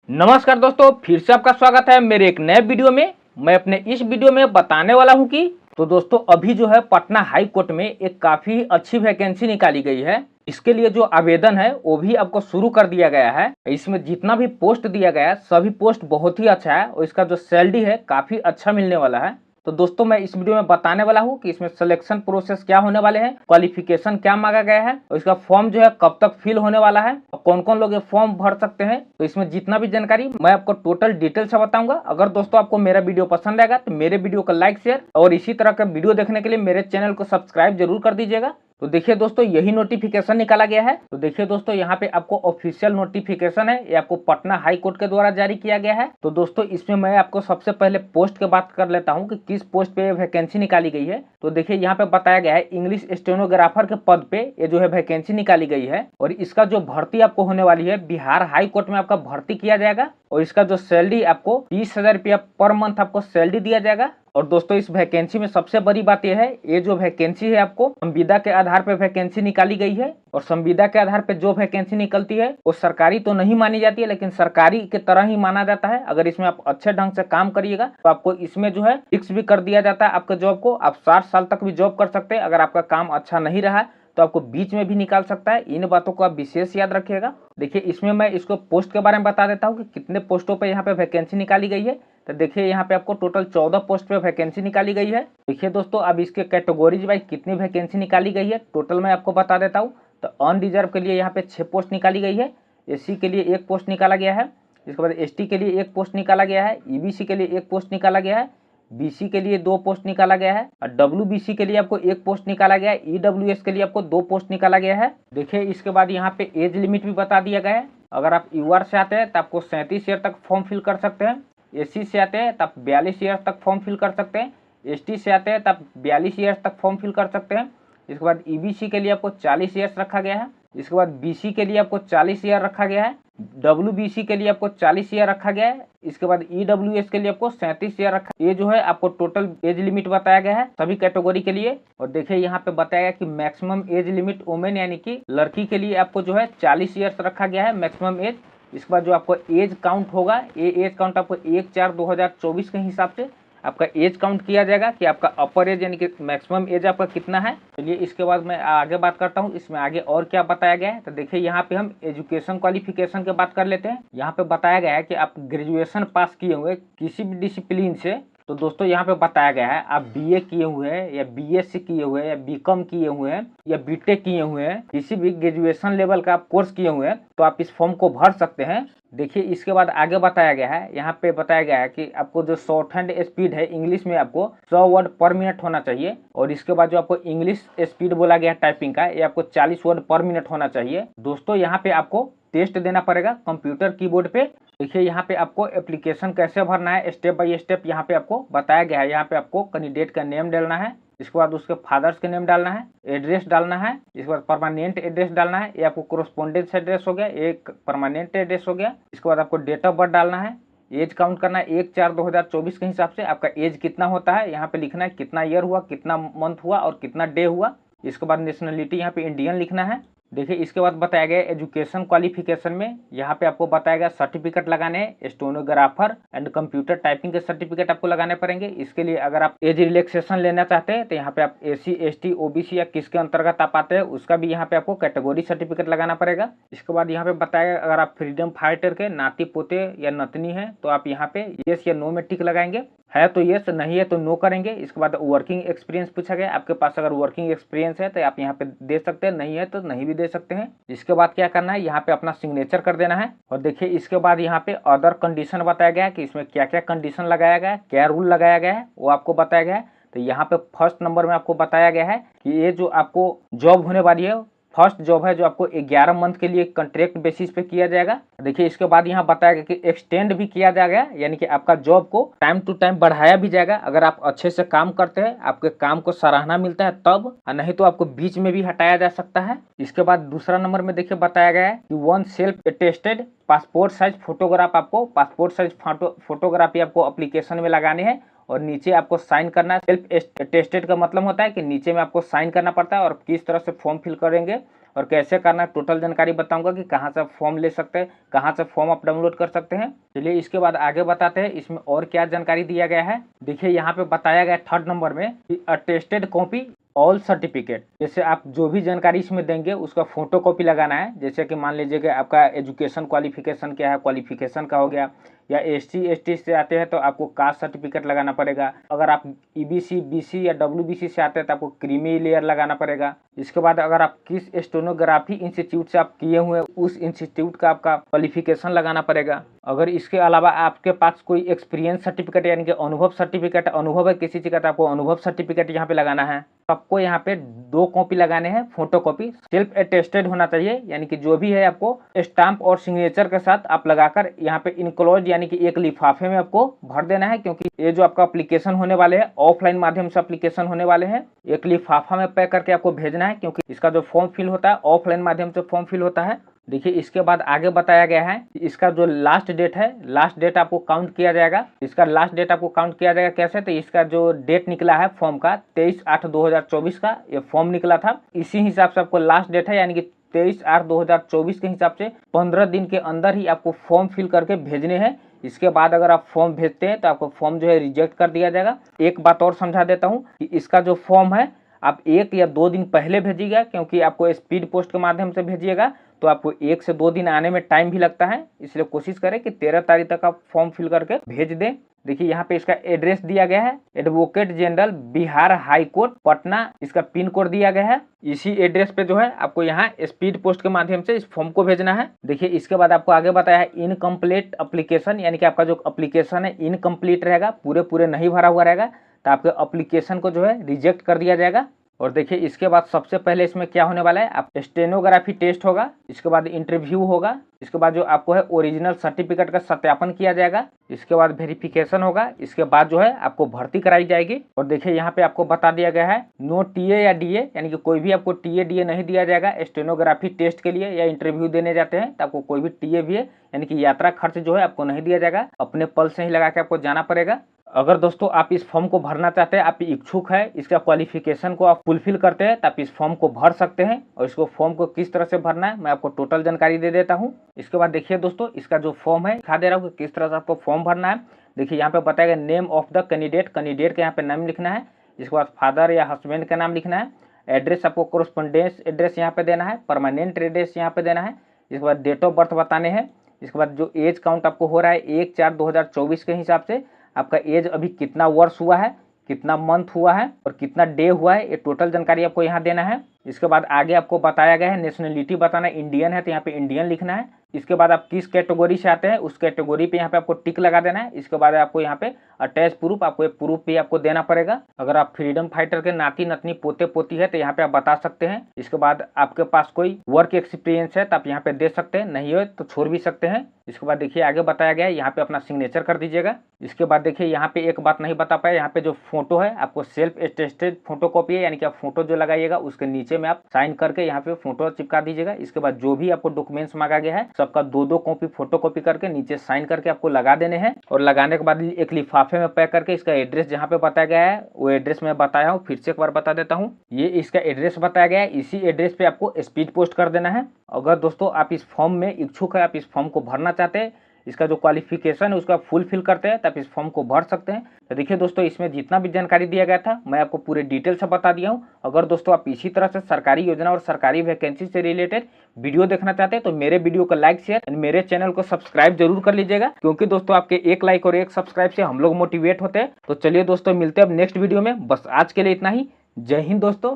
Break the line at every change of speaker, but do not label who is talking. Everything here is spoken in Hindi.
नमस्कार दोस्तों, फिर से आपका स्वागत है मेरे एक नए वीडियो में। मैं अपने इस वीडियो में बताने वाला हूं कि दोस्तों अभी जो है पटना हाई कोर्ट में एक काफी अच्छी वैकेंसी निकाली गई है। इसके लिए जो आवेदन है वो भी आपको शुरू कर दिया गया है। इसमें जितना भी पोस्ट दिया गया है सभी पोस्ट बहुत ही अच्छा है और इसका जो सैलरी है काफी अच्छा मिलने वाला है। तो दोस्तों मैं इस वीडियो में बताने वाला हूं कि इसमें सिलेक्शन प्रोसेस क्या होने वाले हैं, क्वालिफिकेशन क्या मांगा गया है और इसका फॉर्म जो है कब तक फिल होने वाला है और कौन कौन लोग ये फॉर्म भर सकते हैं। तो इसमें जितना भी जानकारी मैं आपको टोटल डिटेल से बताऊंगा। अगर दोस्तों आपको मेरा वीडियो पसंद आएगा तो मेरे वीडियो को लाइक शेयर और इसी तरह का वीडियो देखने के लिए मेरे चैनल को सब्सक्राइब जरूर कर दीजिएगा। तो देखिए दोस्तों यही नोटिफिकेशन निकाला गया है। तो देखिए दोस्तों यहाँ पे आपको ऑफिशियल नोटिफिकेशन है, ये आपको पटना हाई कोर्ट के द्वारा जारी किया गया है। तो दोस्तों इसमें मैं आपको सबसे पहले पोस्ट की बात कर लेता हूँ कि किस पोस्ट पे वैकेंसी निकाली गई है। तो देखिए यहाँ पे बताया गया है इंग्लिश स्टेनोग्राफर के पद पे ये जो है वैकेंसी निकाली गई है और इसका जो भर्ती आपको होने वाली है बिहार हाई कोर्ट में आपका भर्ती किया जाएगा और इसका जो सैलरी आपको 20,000 रुपया पर मंथ आपको सैलरी दिया जाएगा। और दोस्तों इस वैकेंसी में सबसे बड़ी बात यह है, ये जो वैकेंसी है आपको संविदा के आधार पर वैकेंसी निकाली गई है और संविदा के आधार पर जो वैकेंसी निकलती है वो सरकारी तो नहीं मानी जाती है लेकिन सरकारी के तरह ही माना जाता है। अगर इसमें आप अच्छे ढंग से काम करिएगा तो आपको इसमें जो है फिक्स भी कर दिया जाता है आपके जॉब को। आप 60 साल तक भी जॉब कर सकते हैं। अगर आपका काम अच्छा नहीं रहा तो आपको बीच में भी निकाल सकता है। इन बातों को आप विशेष याद रखिएगा। देखिए इसमें मैं इसको पोस्ट के बारे में बता देता हूँ कि कितने पोस्टों पे यहाँ पे वैकेंसी निकाली गई है। तो देखिए यहाँ पे आपको टोटल 14 पोस्ट पे वैकेंसी निकाली गई है। देखिए दोस्तों अब इसके कैटेगरीज वाइज कितनी वैकेंसी निकाली गई है टोटल मैं आपको बता देता हूँ। तो अनरिजर्व के लिए यहाँ पे 6 पोस्ट निकाली गई है, एससी के लिए 1 पोस्ट निकाला गया है, इसके बाद एसटी के लिए 1 पोस्ट निकाला गया है, ईबीसी के लिए 1 पोस्ट निकाला गया है, बीसी के लिए 2 पोस्ट निकाला गया है और डब्ल्यूबीसी के लिए आपको 1 पोस्ट निकाला गया है, ईडब्ल्यूएस के लिए आपको 2 पोस्ट निकाला गया है। देखिए इसके बाद यहाँ पे एज लिमिट भी बता दिया गया है। अगर आप यूआर से आते हैं तो आपको 37 ईयर तक फॉर्म फिल कर सकते हैं, एससी से आते हैं तो आप 42 ईयर तक फॉर्म फिल कर सकते हैं, एसटी से आते हैं तो आप 42 ईयर तक फॉर्म फिल कर सकते हैं। इसके बाद ईबीसी के लिए आपको 40 ईयर्स रखा गया है, इसके बाद बीसी के लिए आपको 40 ईयर रखा गया है, डब्ल्यूबीसी के लिए आपको 40 ईयर रखा गया है, इसके बाद ईडब्ल्यूएस के लिए आपको 37 ईयर रखा। ये जो है आपको टोटल एज लिमिट बताया गया है सभी कैटेगरी के लिए। और देखिए यहाँ पे बताया गया कि मैक्सिमम एज लिमिट वुमेन यानी कि लड़की के लिए आपको जो है 40 ईयर्स रखा गया है मैक्सिमम एज। इसके बाद जो आपको एज काउंट होगा ये एज काउंट आपको 1/4/2024 के हिसाब से आपका एज काउंट किया जाएगा कि आपका अपर एज यानी कि मैक्सिमम एज आपका कितना है। चलिए इसके बाद मैं आगे बात करता हूँ इसमें आगे और क्या बताया गया है। तो देखिए यहाँ पे हम एजुकेशन क्वालिफिकेशन की बात कर लेते हैं। यहाँ पे बताया गया है कि आप ग्रेजुएशन पास किए हुए किसी भी डिसिप्लिन से। तो दोस्तों यहाँ पे बताया गया है आप बीए किए हुए हैं या बीएससी किए हुए हैं या बीकॉम किए हुए हैं या बीटेक किए हुए हैं, किसी भी ग्रेजुएशन लेवल का आप कोर्स किए हुए हैं तो आप इस फॉर्म को भर सकते हैं। देखिए इसके बाद आगे बताया गया है, यहाँ पे बताया गया है कि आपको जो शॉर्ट हैंड स्पीड है इंग्लिश में आपको 100 वर्ड पर मिनट होना चाहिए और इसके बाद जो आपको इंग्लिश स्पीड बोला गया है टाइपिंग का ये आपको 40 वर्ड पर मिनट होना चाहिए। दोस्तों यहाँ पे आपको टेस्ट देना पड़ेगा कंप्यूटर कीबोर्ड पे। देखिए यहाँ पे आपको एप्लीकेशन कैसे भरना है स्टेप बाय स्टेप यहाँ पे आपको बताया गया है। यहाँ पे आपको कैंडिडेट का नेम डालना है, इसके बाद उसके फादर्स के नेम डालना है, एड्रेस डालना है, इसके बाद परमानेंट एड्रेस डालना है, ये आपको कोरोस्पोंडेंस एड्रेस हो गया, एक परमानेंट एड्रेस हो गया। इसके बाद आपको डेट ऑफ बर्थ डालना है, एज काउंट करना है 1/4/2024 के हिसाब से आपका एज कितना होता है यहाँ पे लिखना है, कितना ईयर हुआ, कितना मंथ हुआ और कितना डे हुआ। इसके बाद नेशनलिटी यहाँ पे इंडियन लिखना है। देखिए इसके बाद बताया गया एजुकेशन क्वालिफिकेशन में यहाँ पे आपको बताया गया सर्टिफिकेट लगाने हैं, स्टेनोग्राफर एंड कंप्यूटर टाइपिंग के सर्टिफिकेट आपको लगाने पड़ेंगे। इसके लिए अगर आप एज रिलैक्सेशन लेना चाहते हैं तो यहाँ पे आप एससी एसटी ओबीसी या किसके अंतर्गत आप आते हैं उसका भी यहाँ पे आपको कैटेगरी सर्टिफिकेट लगाना पड़ेगा। इसके बाद यहाँ पे बताया गया अगर आप फ्रीडम फाइटर के नाती पोते या नतनी है तो आप यहाँ पे येस या नो में टिक लगाएंगे, है तो येस, नहीं है तो नो करेंगे। इसके बाद वर्किंग एक्सपीरियंस पूछा गया, आपके पास अगर वर्किंग एक्सपीरियंस है तो आप यहाँ पे दे सकते हैं, नहीं है तो नहीं भी दे सकते हैं। इसके बाद क्या करना है यहाँ पे अपना सिग्नेचर कर देना है। और देखिए इसके बाद यहाँ पे अदर कंडीशन बताया गया है कि इसमें क्या क्या कंडीशन लगाया गया है, क्या रूल लगाया गया है वो आपको बताया गया है। तो यहाँ पे फर्स्ट नंबर में आपको बताया गया है कि ये जो आपको जॉब होने वाली है फर्स्ट जॉब है जो आपको 11 मंथ के लिए कॉन्ट्रैक्ट बेसिस पे किया जाएगा। देखिए इसके बाद यहाँ बताया गया कि एक्सटेंड भी किया जाएगा यानी कि आपका जॉब को टाइम टू टाइम बढ़ाया भी जाएगा। अगर आप अच्छे से काम करते हैं, आपके काम को सराहना मिलता है तब, और नहीं तो आपको बीच में भी हटाया जा सकता है। इसके बाद दूसरा नंबर में देखिए बताया गया है कि 1 self attested passport size photograph, आपको पासपोर्ट साइज फोटोग्राफी आपको एप्लीकेशन में लगाने हैं और नीचे आपको साइन करना है। सेल्फ अटेस्टेड का मतलब होता है कि नीचे में आपको साइन करना पड़ता है और किस तरह से फॉर्म फिल करेंगे और कैसे करना है टोटल जानकारी बताऊंगा कि कहाँ से आप फॉर्म ले सकते हैं, कहाँ से फॉर्म आप डाउनलोड कर सकते हैं। चलिए इसके बाद आगे बताते हैं इसमें और क्या जानकारी दिया गया है। देखिए यहाँ पे बताया गया 3rd नंबर में अटेस्टेड कॉपी ऑल सर्टिफिकेट। जैसे आप जो भी जानकारी इसमें देंगे उसका फोटो कॉपी लगाना है। जैसे कि मान लीजिए कि आपका एजुकेशन क्वालिफिकेशन क्या है, क्वालिफिकेशन का हो गया, या SC ST से आते हैं तो आपको कास्ट सर्टिफिकेट लगाना पड़ेगा। अगर आप EBC BC या WBC से आते हैं तो आपको क्रीमी लेयर लगाना पड़ेगा। इसके बाद अगर आप किस स्टेनोग्राफी इंस्टीट्यूट से आप किए हुए उस इंस्टीट्यूट का आपका क्वालिफिकेशन लगाना पड़ेगा। अगर इसके अलावा आपके पास कोई एक्सपीरियंस सर्टिफिकेट यानी कि अनुभव सर्टिफिकेट, अनुभव है किसी चीज़ का तो आपको अनुभव सर्टिफिकेट यहाँ पे लगाना है। आपको यहाँ पे 2 कॉपी लगाने हैं, फोटो कॉपी। सेल्फ अटेस्टेड होना चाहिए यानी कि जो भी है आपको स्टाम्प और सिग्नेचर के साथ आप लगाकर यहाँ पे इनक्लोज यानी कि एक लिफाफे में आपको भर देना है, क्योंकि ये जो आपका एप्लीकेशन होने वाले हैं ऑफलाइन माध्यम से एप्लीकेशन होने वाले हैं। एक लिफाफा में पैक करके आपको भेजना है, क्योंकि इसका जो फॉर्म फिल होता है ऑफलाइन माध्यम से फॉर्म फिल होता है। देखिए इसके बाद आगे बताया गया है इसका जो लास्ट डेट है, लास्ट डेट आपको काउंट किया जाएगा। इसका लास्ट डेट आपको काउंट किया जाएगा कैसे, तो इसका जो डेट निकला है फॉर्म का 23/8/2024 का ये फॉर्म निकला था। इसी हिसाब से आपको लास्ट डेट है यानी कि 23/8/2024 के हिसाब से 15 दिन के अंदर ही आपको फॉर्म फिल करके भेजने हैं। इसके बाद अगर आप फॉर्म भेजते हैं तो आपको फॉर्म जो है रिजेक्ट कर दिया जाएगा। एक बात और समझा देता हूँ कि इसका जो फॉर्म है आप 1 या 2 दिन पहले भेजिएगा, क्योंकि आपको स्पीड पोस्ट के माध्यम से भेजिएगा तो आपको 1 से 2 दिन आने में टाइम भी लगता है। इसलिए कोशिश करें कि 13 तारीख तक आप फॉर्म फिल करके भेज दें। देखिए यहाँ पे इसका एड्रेस दिया गया है, advocate general Bihar high court Patna, इसका पिन कोड दिया गया है। इसी एड्रेस पे जो है आपको यहाँ स्पीड पोस्ट के माध्यम से इस फॉर्म को भेजना है। देखिए इसके बाद आपको आगे बताया है इनकम्प्लीट एप्लीकेशन, यानी कि आपका जो एप्लीकेशन है इनकम्प्लीट रहेगा, पूरे नहीं भरा हुआ रहेगा, तो आपके एप्लीकेशन को जो है रिजेक्ट कर दिया जाएगा। और देखिए इसके बाद सबसे पहले इसमें क्या होने वाला है, आप स्टेनोग्राफी टेस्ट होगा, इसके बाद इंटरव्यू होगा, इसके बाद जो आपको है ओरिजिनल सर्टिफिकेट का सत्यापन किया जाएगा, इसके बाद वेरिफिकेशन होगा, इसके बाद जो है आपको भर्ती कराई जाएगी। और देखिए यहाँ पे आपको बता दिया गया है नो TA या DA, यानी कि कोई भी आपको TA DA नहीं दिया जाएगा स्टेनोग्राफी टेस्ट के लिए या इंटरव्यू देने जाते हैं तो आपको कोई भी TA भी है यानी कि यात्रा खर्च जो है आपको नहीं दिया जाएगा, अपने पल से ही लगा के आपको जाना पड़ेगा। अगर दोस्तों आप इस फॉर्म को भरना चाहते हैं, आप इच्छुक है, इसका क्वालिफिकेशन को आप फुलफिल करते हैं तो आप इस फॉर्म को भर सकते हैं। और इसको फॉर्म को किस तरह से भरना है मैं आपको टोटल जानकारी दे देता हूं। इसके बाद देखिए दोस्तों इसका जो फॉर्म है दिखा दे रहा हूँ कि किस तरह से आपको फॉर्म भरना है। देखिए यहाँ पे बताया गया name of the candidate, candidate का यहाँ पे नाम लिखना है, इसके बाद फादर या हस्बैंड का नाम लिखना है, एड्रेस आपको कोरस्पोंडेंस एड्रेस यहाँ पे देना है, परमानेंट एड्रेस यहाँ पे देना है, इसके बाद डेट ऑफ बर्थ बताने हैं, इसके बाद जो एज काउंट आपको हो रहा है 1/4/2024 के हिसाब से आपका एज अभी कितना वर्ष हुआ है, कितना मंथ हुआ है और कितना डे हुआ है, ये टोटल जानकारी आपको यहाँ देना है। इसके बाद आगे आपको बताया गया है नेशनलिटी बताना, इंडियन है तो यहाँ पे इंडियन लिखना है। इसके बाद आप किस कैटेगरी से आते हैं उस कैटेगरी पे यहाँ पे आपको टिक लगा देना है। इसके बाद आपको यहाँ पे अटैच प्रूफ, आपको एक प्रूफ भी आपको देना पड़ेगा। अगर आप फ्रीडम फाइटर के नाती नतनी पोते पोती है तो यहाँ पे आप बता सकते हैं। इसके बाद आपके पास कोई वर्क एक्सपीरियंस है तो आप यहाँ पे दे सकते हैं, नहीं हो तो छोड़ भी सकते हैं। इसके बाद देखिए आगे बताया गया है यहाँ पे अपना सिग्नेचर कर दीजिएगा। इसके बाद देखिए यहाँ पे एक बात नहीं बता पाया, यहाँ पे जो फोटो है आपको सेल्फ अटेस्टेड फोटो कॉपी है, यानी कि आप फोटो जो लगाइएगा उसके नीचे में आप साइन करके यहाँ पे फोटो चिपका दीजिएगा। इसके बाद जो भी आपको डॉक्यूमेंट्स मांगा गया है सबका 2-2 कॉपी फोटो कॉपी करके नीचे साइन करके आपको लगा देने हैं। और लगाने के बाद एक लिफाफे में पैक करके इसका एड्रेस जहाँ पे बताया गया है वो एड्रेस मैं बताया हूँ, फिर से एक बार बता देता हूँ। ये इसका एड्रेस बताया गया है, इसी एड्रेस पे आपको स्पीड पोस्ट कर देना है। अगर दोस्तों आप इस फॉर्म में इच्छुक है, आप इस फॉर्म को भरना चाहते हैं, इसका जो क्वालिफिकेशन है उसका फुलफिल करते हैं, तब इस फॉर्म को भर सकते हैं। तो देखिए दोस्तों इसमें जितना भी जानकारी दिया गया था मैं आपको पूरे डिटेल से बता दिया हूँ। अगर दोस्तों आप इसी तरह से सरकारी योजना और सरकारी वैकेंसी से रिलेटेड वीडियो देखना चाहते हैं तो मेरे वीडियो को लाइक शेयर, मेरे चैनल को सब्सक्राइब जरूर कर लीजिएगा, क्योंकि दोस्तों आपके एक लाइक और एक सब्सक्राइब से हम लोग मोटिवेट होते हैं। तो चलिए दोस्तों मिलते हैं अब नेक्स्ट वीडियो में, बस आज के लिए इतना ही। जय हिंद दोस्तों।